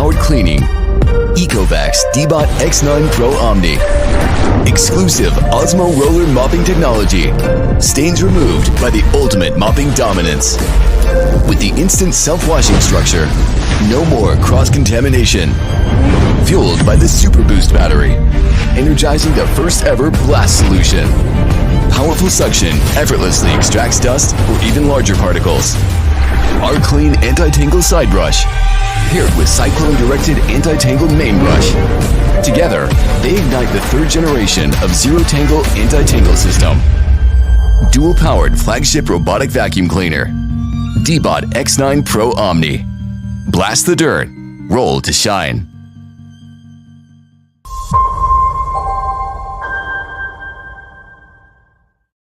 powered cleaning. ECOVACS DEEBOT X9 Pro Omni. Exclusive OZMO roller mopping technology. Stains removed by the ultimate mopping dominance. With the instant self-washing structure, no more cross-contamination. Fueled by the Super Boost battery, energizing the first ever blast solution. Powerful suction effortlessly extracts dust or even larger particles. Our clean anti-tangle side brush, paired with cyclone-directed anti-tangle main brush. Together, they ignite the third generation of ZeroTangle anti-tangle system. Dual-powered flagship robotic vacuum cleaner. DEEBOT X9 Pro Omni. Blast the dirt, roll to shine.